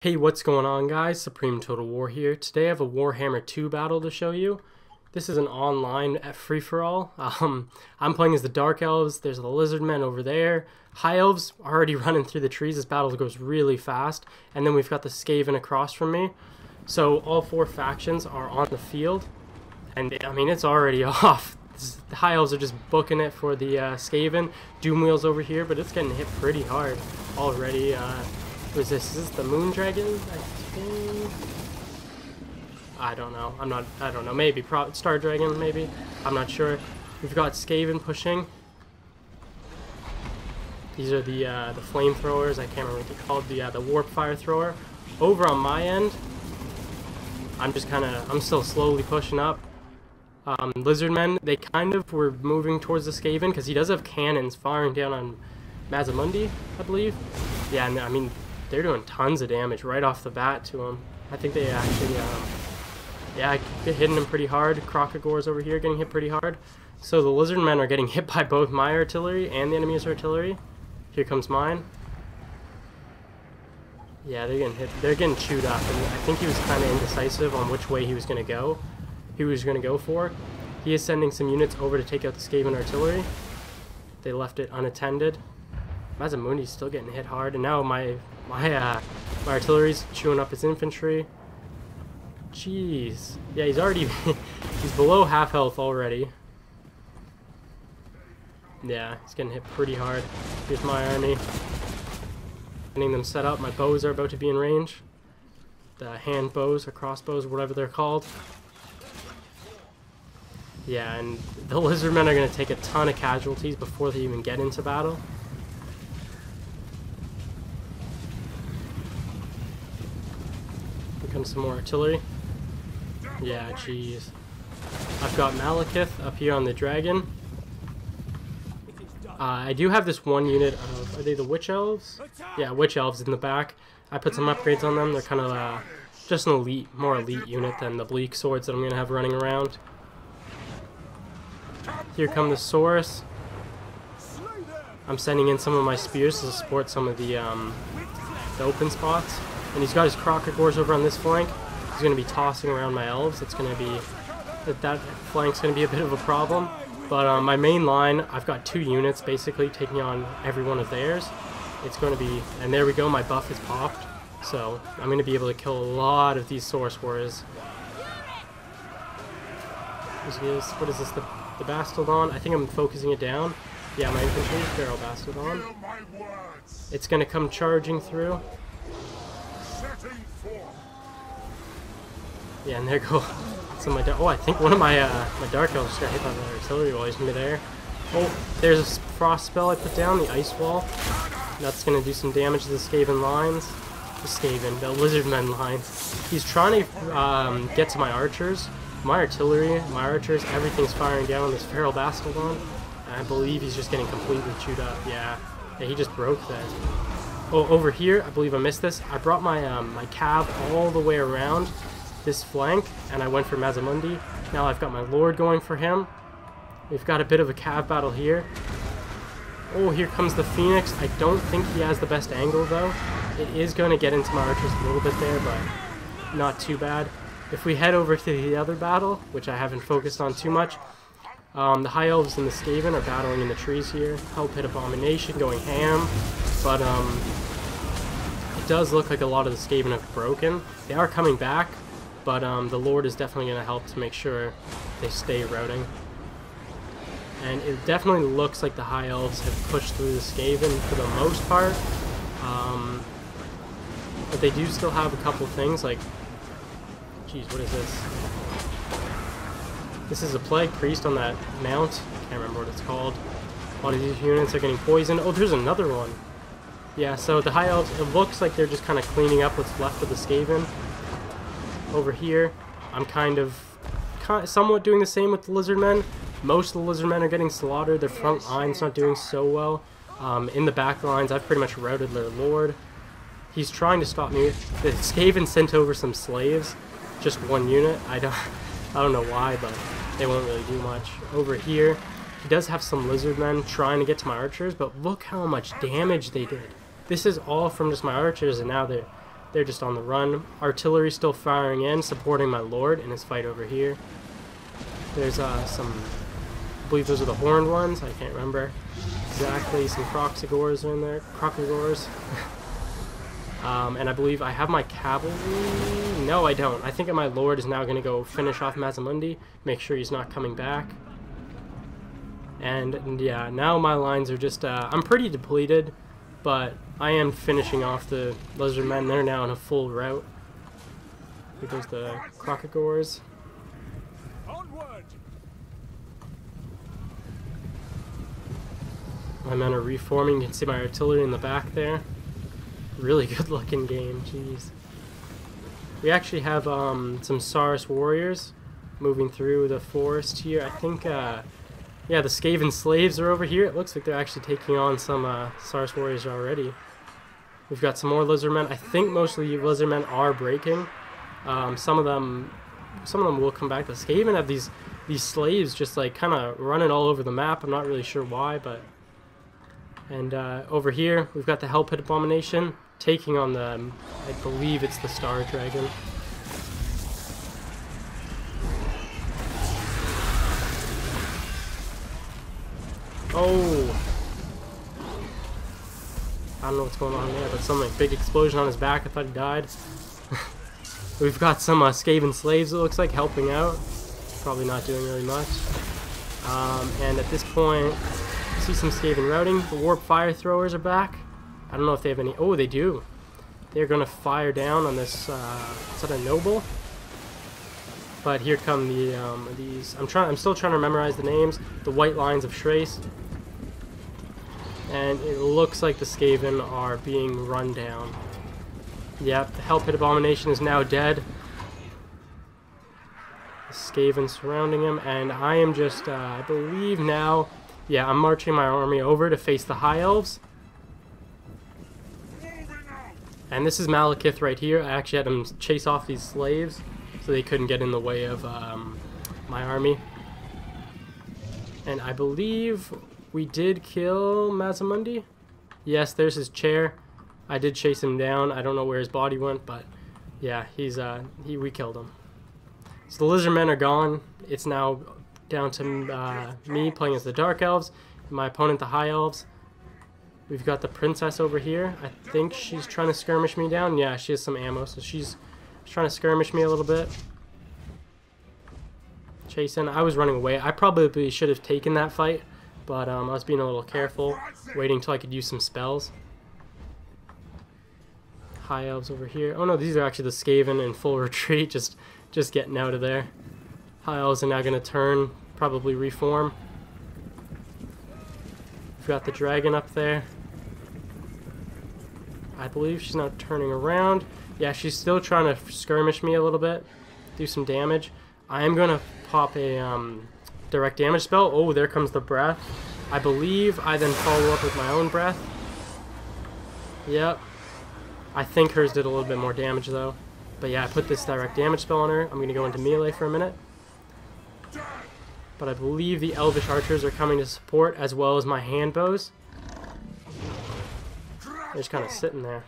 Hey, what's going on, guys? SupremeTotalWar here. Today I have a Warhammer 2 battle to show you. This is an online free-for-all. I'm playing as the Dark Elves. There's the Lizardmen over there. High Elves are already running through the trees. This battle goes really fast. And then we've got the Skaven across from me. So all four factions are on the field. And, I mean, it's already off. The High Elves are just booking it for the Skaven. Doomwheel's over here, but it's getting hit pretty hard already. What is this? Is this the Moon Dragon? I think. I don't know. I don't know. Maybe. Star Dragon, maybe. I'm not sure. We've got Skaven pushing. These are the flamethrowers. I can't remember what they're called. The warp fire thrower. Over on my end, I'm still slowly pushing up. Lizardmen, they kind of were moving towards the Skaven because he does have cannons firing down on Mazamundi, I believe. Yeah, I mean, they're doing tons of damage right off the bat to him. I think they actually, yeah, hitting him pretty hard. Crocogor's over here getting hit pretty hard. So the Lizardmen are getting hit by both my artillery and the enemy's artillery. Here comes mine. Yeah, they're getting hit. They're getting chewed up, and I think he was kind of indecisive on which way he was going to go. For. He is sending some units over to take out the Skaven artillery. They left it unattended. Mazamundi's still getting hit hard, and now my artillery's chewing up his infantry. Jeez. Yeah, he's already he's below half health already. Yeah, he's getting hit pretty hard. Here's my army. Getting them set up. My bows are about to be in range. The hand bows or crossbows, whatever they're called. Yeah, and the Lizardmen are going to take a ton of casualties before they even get into battle. Here comes some more artillery. Yeah, jeez. I've got Malekith up here on the dragon. I do have this one unit of, are they the Witch Elves? Yeah, Witch Elves in the back. I put some upgrades on them. They're kind of just an more elite unit than the Bleak Swords that I'm going to have running around. Here come the Saurus. I'm sending in some of my spears to support some of the open spots. And he's got his Crocogors over on this flank. He's going to be tossing around my elves. It's going to be... That flank's going to be a bit of a problem. But my main line, I've got 2 units basically taking on every one of theirs. It's going to be... And there we go, my buff is popped. So I'm going to be able to kill a lot of these Source Warriors. What is this? The Bastildon? I think I'm focusing it down. Yeah, my infantry, Feral Bastildon. It's going to come charging through. Yeah, and there go some of my... Oh, I think one of my Dark Elves got hit by the artillery while he's midair. Oh, there's a frost spell I put down, the Ice Wall. That's going to do some damage to the Skaven lines. The Lizardmen lines. He's trying to get to my archers. My artillery, my archers, everything's firing down on this Feral Bastildon. I believe he's just getting completely chewed up. Yeah, he just broke that. Oh, over here, I believe I missed this. I brought my my cav all the way around this flank, and I went for Mazamundi. Now I've got my Lord going for him. We've got a bit of a cav battle here. Oh, here comes the Phoenix. I don't think he has the best angle, though. It is going to get into my archers a little bit there, but not too bad. If we head over to the other battle, which I haven't focused on too much, the High Elves and the Skaven are battling in the trees here. Hell Pit Abomination going ham, but it does look like a lot of the Skaven have broken. They are coming back, but the Lord is definitely going to help to make sure they stay routing. And it definitely looks like the High Elves have pushed through the Skaven for the most part, but they do still have a couple things like... Jeez, what is this? This is a Plague Priest on that mount. Can't remember what it's called. A lot of these units are getting poisoned. Oh, there's another one. Yeah, so the High Elves, it looks like they're just kind of cleaning up what's left of the Skaven. Over here, I'm kind of somewhat doing the same with the Lizardmen. Most of the Lizardmen are getting slaughtered. Their front line's not doing so well. In the back lines, I've pretty much routed their Lord. He's trying to stop me. The Skaven sent over some slaves. Just one unit. I don't know why, but they won't really do much. Over here, he does have some Lizardmen trying to get to my archers, but look how much damage they did. This is all from just my archers, and now They're just on the run. Artillery still firing in, supporting my lord in his fight over here. There's some, I believe those are the horned ones. I can't remember exactly. Some Croxagores are in there. Crocagores. And I believe I have my cavalry. No, I don't. I think my lord is now going to go finish off Mazamundi. Make sure he's not coming back. And yeah, now my lines are just, I'm pretty depleted, but I am finishing off the lizardmen. They're now in a full rout. Here goes the Crocagores. My men are reforming. You can see my artillery in the back there. Really good looking game, jeez. We actually have some Saurus warriors moving through the forest here. I think, yeah, the Skaven slaves are over here. It looks like they're actually taking on some Saurus warriors already. We've got some more lizardmen. I think most of the lizardmen are breaking. Some of them will come back. The Skaven have these slaves just like kind of running all over the map. I'm not really sure why, but. And over here we've got the Hell Pit Abomination taking on the, I believe it's the Star Dragon. Oh! I don't know what's going on there, but some like, big explosion on his back. I thought he died. We've got some Skaven slaves, it looks like, helping out. Probably not doing really much. And at this point, see some Skaven routing. The Warp Fire Throwers are back. I don't know if they have any. Oh, they do. They're going to fire down on this. Is that a noble? But here come the these. I'm still trying to memorize the names. The White Lines of Trace. And it looks like the Skaven are being run down. Yep, the Hell Pit Abomination is now dead. The Skaven surrounding him, and I am just, I believe now, yeah, I'm marching my army over to face the High Elves. And this is Malekith right here. I actually had him chase off these slaves so they couldn't get in the way of my army. And I believe we did kill Mazamundi. Yes, there's his chair. I did chase him down. I don't know where his body went, but yeah, we killed him. So the lizardmen are gone. It's now down to me playing as the Dark Elves, and my opponent the High Elves. We've got the princess over here. I think she's trying to skirmish me down. Yeah, she has some ammo, so she's trying to skirmish me a little bit. Chasing. I was running away. I probably should have taken that fight, but I was being a little careful, waiting until I could use some spells. High Elves over here. Oh no, these are actually the Skaven in full retreat, just getting out of there. High Elves are now going to turn, probably reform. We've got the dragon up there. I believe she's now turning around. Yeah, she's still trying to skirmish me a little bit, do some damage. I am going to pop a direct damage spell. Oh, there comes the breath. I believe I then follow up with my own breath. Yep. I think hers did a little bit more damage though. But yeah, I put this direct damage spell on her. I'm going to go into melee for a minute. But I believe the Elvish archers are coming to support, as well as my hand bows. They're just kind of sitting there.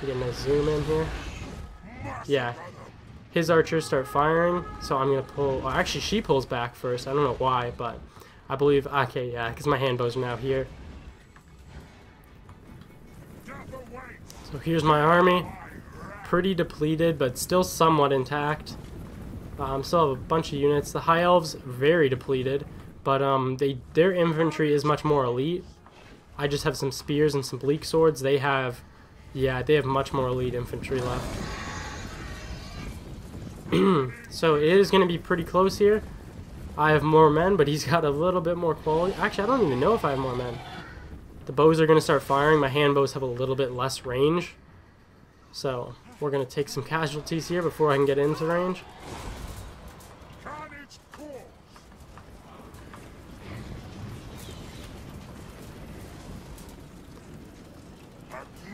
Getting a zoom in here. Yeah. His archers start firing, so I'm going to pull... Oh, actually, she pulls back first. I don't know why, but I believe... Okay, yeah, because my hand bows are now here. So here's my army. Pretty depleted, but still somewhat intact. Still have a bunch of units. The High Elves, very depleted, but their infantry is much more elite. I just have some spears and some bleak swords. They have much more elite infantry left. So it is going to be pretty close here. I have more men, but he's got a little bit more quality. Actually, I don't even know if I have more men. The bows are going to start firing. My hand bows have a little bit less range. So we're going to take some casualties here before I can get into range.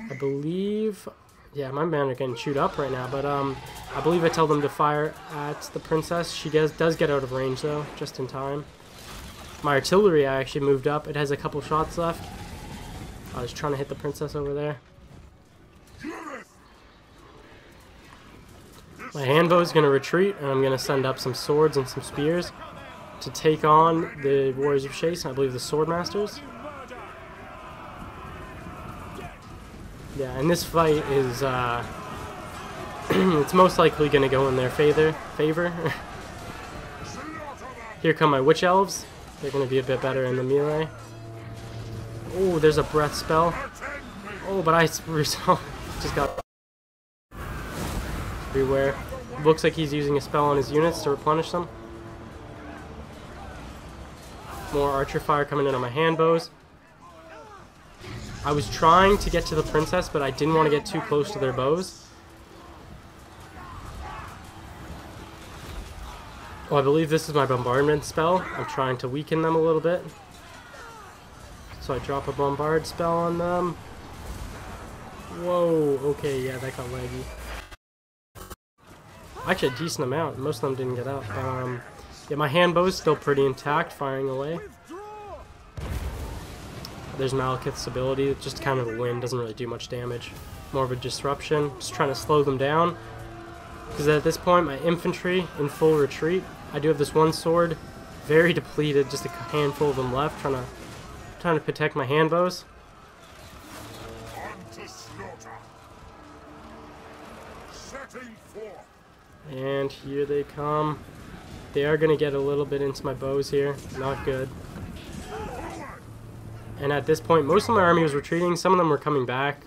I believe, yeah, my men are getting chewed up right now, but I believe I tell them to fire at the princess. She does get out of range though, just in time. My artillery I actually moved up. It has a couple shots left. I was trying to hit the princess over there. My handbow is going to retreat, and I'm going to send up some swords and some spears to take on the Warriors of Chase, and I believe the Swordmasters. Yeah, and this fight is, it's most likely going to go in their favor. Here come my Witch Elves. They're going to be a bit better in the melee. Oh, there's a breath spell. Oh, but I just got everywhere. Looks like he's using a spell on his units to replenish them. More archer fire coming in on my handbows. I was trying to get to the princess, but I didn't want to get too close to their bows. Oh, I believe this is my bombardment spell. I'm trying to weaken them a little bit. So I drop a bombard spell on them. Whoa, okay, yeah, that got laggy. Actually, a decent amount. Most of them didn't get out. Yeah, my handbow is still pretty intact, firing away. There's Malekith's ability. It's just kind of a win, doesn't really do much damage. More of a disruption. Just trying to slow them down. Because at this point, my infantry in full retreat. I do have this one sword, very depleted, just a handful of them left, trying to protect my handbows. And here they come. They are going to get a little bit into my bows here. Not good. And at this point, most of my army was retreating. Some of them were coming back.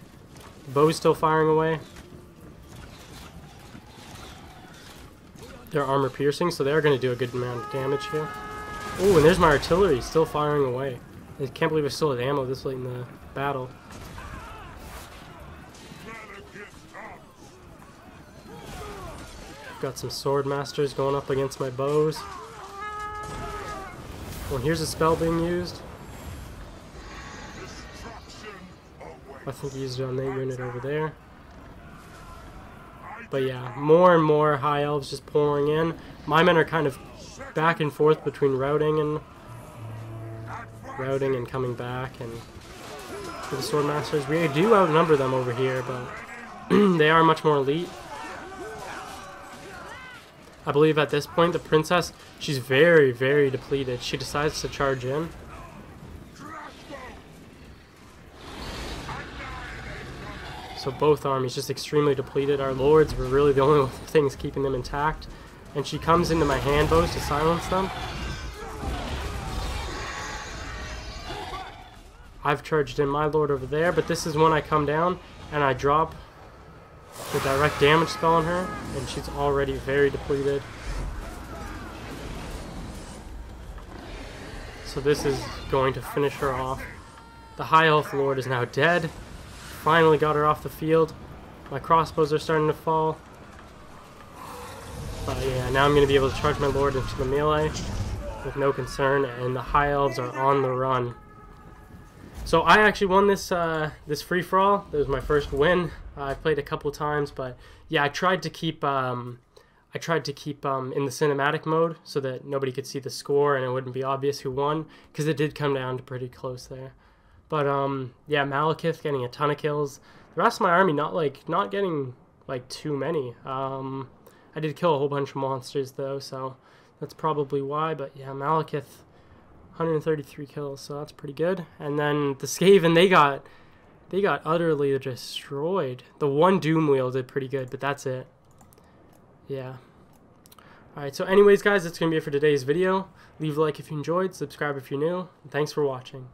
Bows still firing away. They're armor piercing, so they are going to do a good amount of damage here. Oh, and there's my artillery still firing away. I can't believe I still had ammo this late in the battle. Got some sword masters going up against my bows. Oh, and here's a spell being used. I think he used it on that unit over there. But yeah, more and more high elves just pouring in. My men are kind of back and forth between routing and coming back, and for the sword masters, we do outnumber them over here, but they are much more elite. I believe at this point the princess, she's very, very depleted. She decides to charge in. So both armies just extremely depleted. Our lords were really the only things keeping them intact. And she comes into my handbows to silence them. I've charged in my lord over there, but this is when I come down and I drop the direct damage spell on her, and she's already very depleted. So this is going to finish her off. The high elf lord is now dead. Finally got her off the field. My crossbows are starting to fall. But yeah, now I'm going to be able to charge my lord into the melee with no concern, and the high elves are on the run. So I actually won this this free-for-all. That was my first win. I've played a couple times, but yeah, I tried to keep in the cinematic mode so that nobody could see the score and it wouldn't be obvious who won, because it did come down to pretty close there. But yeah, Malekith getting a ton of kills. The rest of my army not getting like too many. I did kill a whole bunch of monsters though, so that's probably why. But yeah, Malekith, 133 kills, so that's pretty good. And then the Skaven, they got utterly destroyed. The one Doom Wheel did pretty good, but that's it. Yeah. Alright, so anyways guys, that's going to be it for today's video. Leave a like if you enjoyed, subscribe if you're new, and thanks for watching.